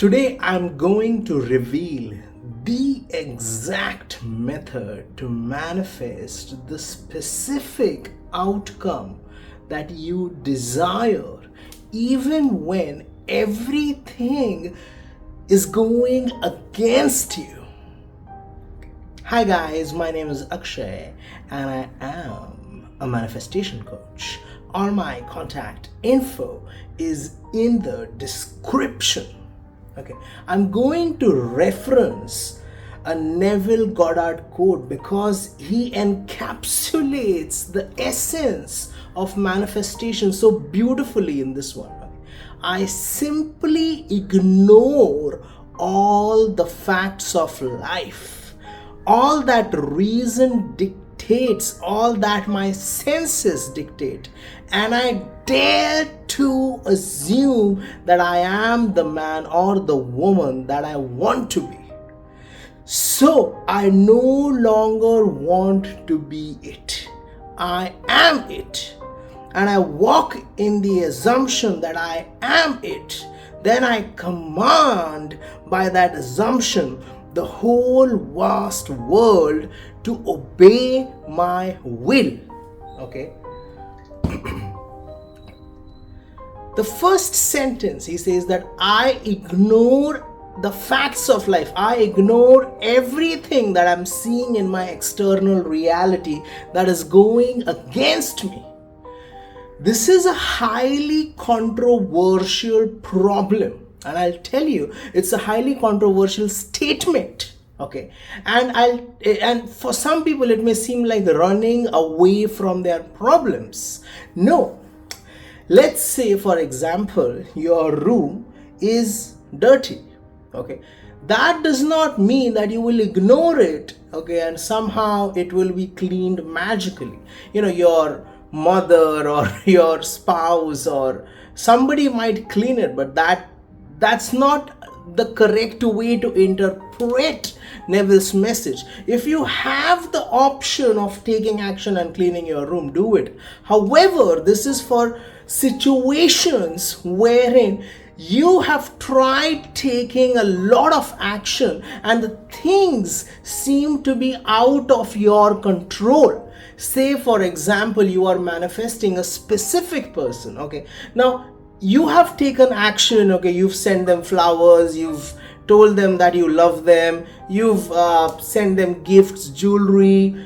Today I'm going to reveal the exact method to manifest the specific outcome that you desire, even when everything is going against you. Hi guys, my name is Akshay and I am a manifestation coach. All my contact info is in the description. Okay, I'm going to reference a Neville Goddard quote because he encapsulates the essence of manifestation so beautifully in this one. I simply ignore all the facts of life, all that reason dictates, all that my senses dictate, and I dare to assume that I am the man or the woman that I want to be. So I no longer want to be it. I am it. And I walk in the assumption that I am it. Then I command by that assumption the whole vast world to obey my will. Okay. The first sentence, he says that I ignore the facts of life. I ignore everything that I'm seeing in my external reality that is going against me. This is a highly controversial problem, and I'll tell you, it's a highly controversial statement. Okay, and for some people it may seem like running away from their problems. No. Let's say, for example, your room is dirty. Okay, that does not mean that you will ignore it. Okay, and somehow it will be cleaned magically. Your mother or your spouse or somebody might clean it, but that's not the correct way to interpret Neville's message. If you have the option of taking action and cleaning your room, do it. However, this is for situations wherein you have tried taking a lot of action and the things seem to be out of your control. Say, for example, you are manifesting a specific person. Okay, now you have taken action. Okay, you've sent them flowers, you've told them that you love them, you've sent them gifts, jewelry,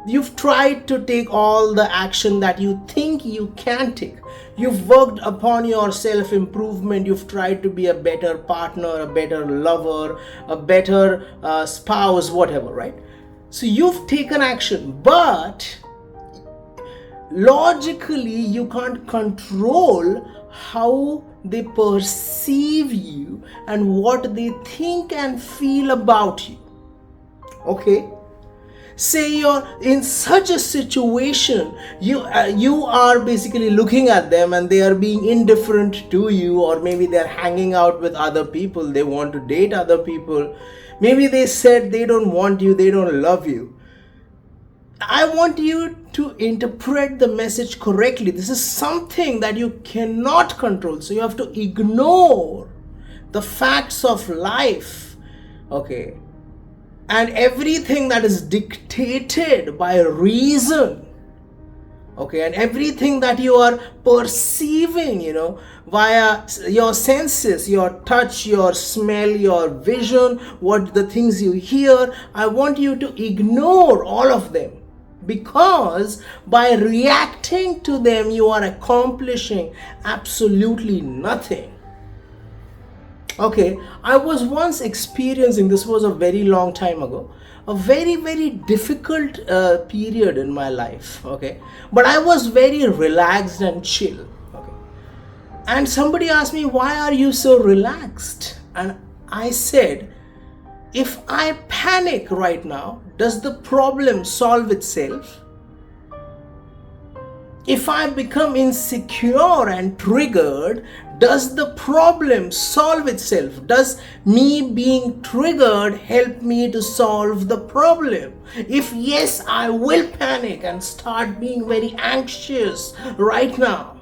you've tried to take all the action that you think you can take. You've worked upon your self-improvement. You've tried to be a better partner, a better lover, a better spouse, whatever, right? So you've taken action, but logically you can't control how they perceive you and what they think and feel about you. Okay? Say you're in such a situation, you are basically looking at them and they are being indifferent to you, or maybe they're hanging out with other people, they want to date other people, maybe they said they don't want you, they don't love you. I want you to interpret the message correctly. This is something that you cannot control, so you have to ignore the facts of life. Okay, and everything that is dictated by reason. Okay, and everything that you are perceiving, via your senses, your touch, your smell, your vision, what the things you hear, I want you to ignore all of them, because by reacting to them, you are accomplishing absolutely nothing. Okay, I was once experiencing, this was a very long time ago, a very, very difficult period in my life. Okay, but I was very relaxed and chill. Okay, and somebody asked me, why are you so relaxed? And I said, if I panic right now, does the problem solve itself? If I become insecure and triggered, does the problem solve itself? Does me being triggered help me to solve the problem? If yes, I will panic and start being very anxious right now.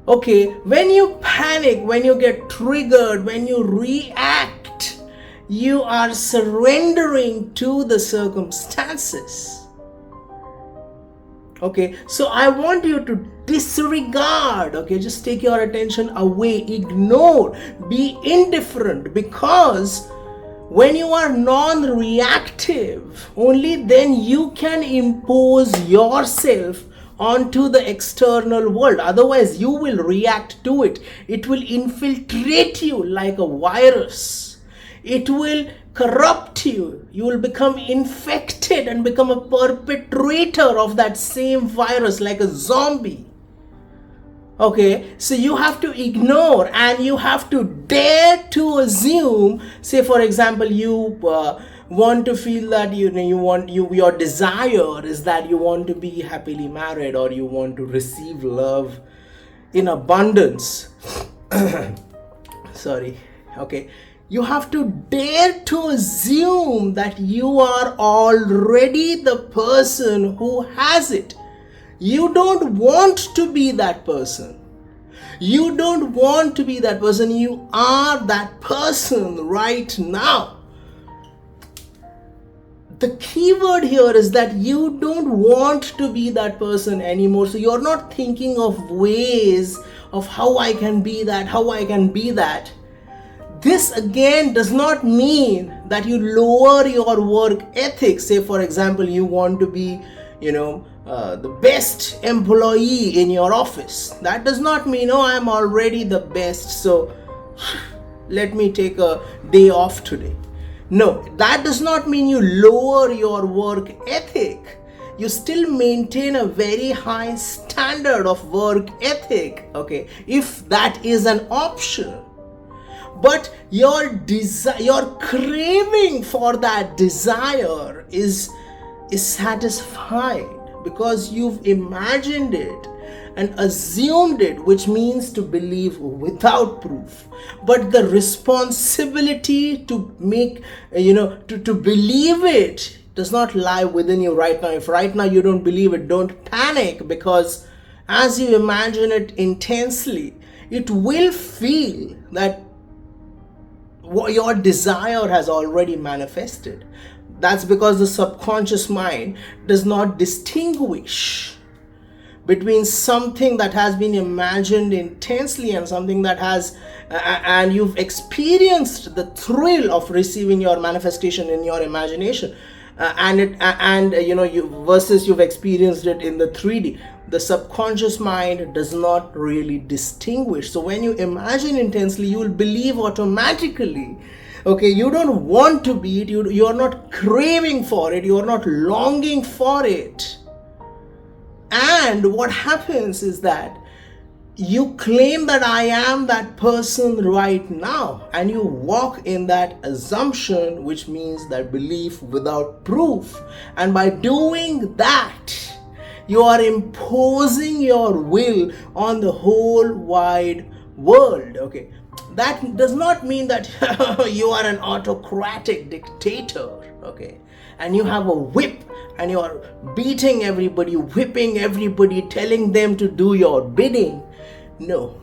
Okay, when you panic, when you get triggered, when you react, you are surrendering to the circumstances. Okay, so I want you to disregard, okay, just take your attention away, ignore, be indifferent, because when you are non-reactive, only then you can impose yourself onto the external world. Otherwise, you will react to it. It will infiltrate you like a virus. It will corrupt you. You will become infected and become a perpetrator of that same virus like a zombie. Okay, so you have to ignore and you have to dare to assume. Say, for example, you want to feel that your desire is that you want to be happily married, or you want to receive love in abundance. Sorry. Okay, you have to dare to assume that you are already the person who has it. You don't want to be that person. You don't want to be that person. You are that person right now. The key word here is that you don't want to be that person anymore. So you're not thinking of ways of how I can be that, how I can be that. This again does not mean that you lower your work ethics. Say, for example, you want to be, the best employee in your office. That does not mean, oh, I'm already the best, so let me take a day off today. No, that does not mean you lower your work ethic. You still maintain a very high standard of work ethic, okay, if that is an option. But your craving for that desire is satisfied because you've imagined it and assumed it, which means to believe without proof. But the responsibility to make, to believe it does not lie within you right now. If right now you don't believe it, don't panic, because as you imagine it intensely, it will feel that your desire has already manifested. That's because the subconscious mind does not distinguish between something that has been imagined intensely and something that has, and you've experienced the thrill of receiving your manifestation in your imagination, versus you've experienced it in the 3D. The subconscious mind does not really distinguish. So when you imagine intensely, you will believe automatically. Okay, you don't want to be it. You are not craving for it. You are not longing for it. And what happens is that you claim that I am that person right now, and you walk in that assumption, which means that belief without proof. And by doing that, you are imposing your will on the whole wide world. Okay, that does not mean that you are an autocratic dictator, okay, and you have a whip and you are beating everybody, whipping everybody, telling them to do your bidding. No.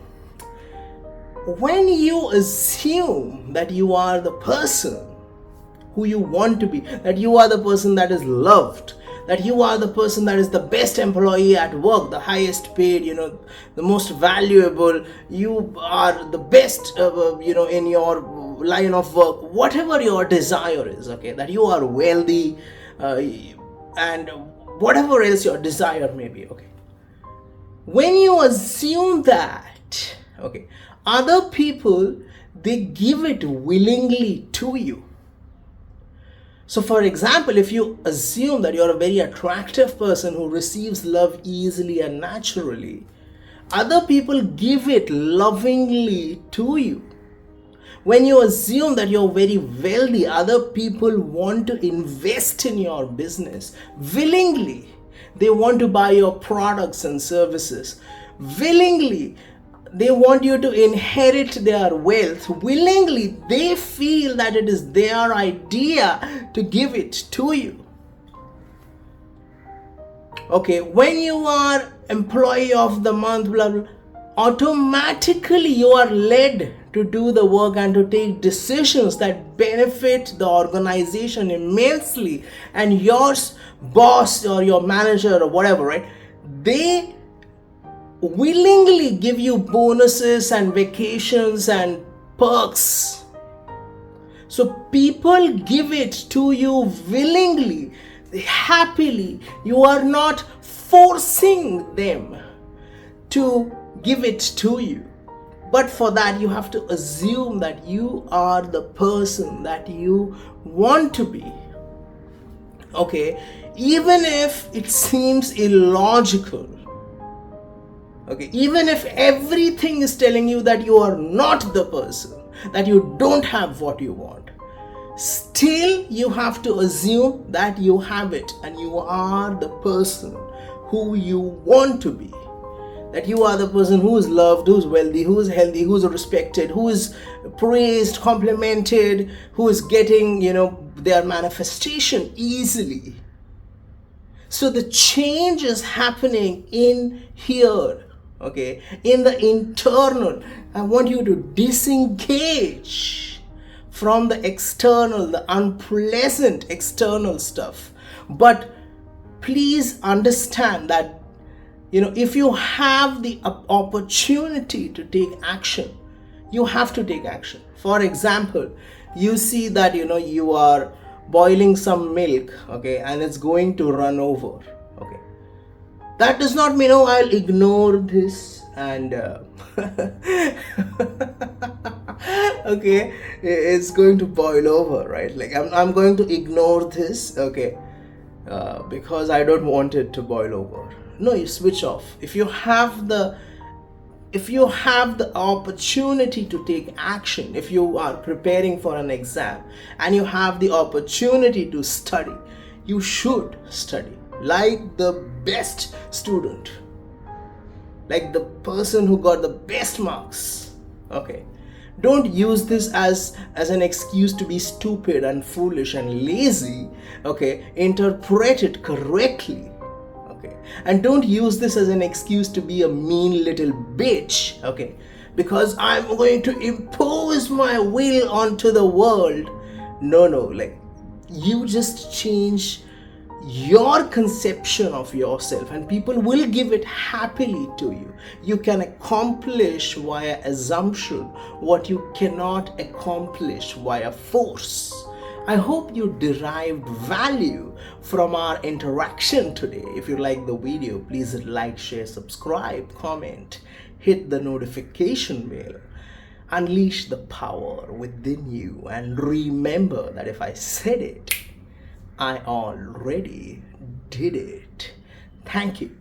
When you assume that you are the person who you want to be, that you are the person that is loved, that you are the person that is the best employee at work, the highest paid, the most valuable, you are the best, in your line of work, whatever your desire is, okay, that you are wealthy, and whatever else your desire may be, okay. When you assume that, okay, other people, they give it willingly to you. So for example, if you assume that you're a very attractive person who receives love easily and naturally, other people give it lovingly to you. When you assume that you're very wealthy, other people want to invest in your business willingly. They want to buy your products and services willingly. They want you to inherit their wealth willingly. They feel that it is their idea to give it to you. Okay, when you are employee of the month, blah, blah, automatically you are led to do the work and to take decisions that benefit the organization immensely, and your boss or your manager or whatever, right, they willingly give you bonuses and vacations and perks. So people give it to you willingly, happily. You are not forcing them to give it to you. But for that, you have to assume that you are the person that you want to be. Okay, even if it seems illogical. Okay, even if everything is telling you that you are not the person, that you don't have what you want, still you have to assume that you have it and you are the person who you want to be. That you are the person who is loved, who is wealthy, who is healthy, who is respected, who is praised, complimented, who is getting, their manifestation easily. So the change is happening in here, okay, in the internal. I want you to disengage from the external, the unpleasant external stuff. But please understand that if you have the opportunity to take action, you have to take action. For example, you see that you are boiling some milk, okay, and it's going to run over, okay. That does not mean I'll ignore this and okay, it's going to boil over, right? Like I'm going to ignore this, okay, because I don't want it to boil over. No, you switch off. If you have the opportunity to take action, if you are preparing for an exam and you have the opportunity to study, you should study like the best student, like the person who got the best marks. Okay, don't use this as an excuse to be stupid and foolish and lazy. Okay, interpret it correctly. Okay, and don't use this as an excuse to be a mean little bitch. Okay, because I'm going to impose my will onto the world. No, like you just change your conception of yourself and people will give it happily to you. You can accomplish via assumption what you cannot accomplish via force. I hope you derived value from our interaction today. If you like the video, please like, share, subscribe, comment, hit the notification bell. Unleash the power within you and remember that if I said it, I already did it. Thank you.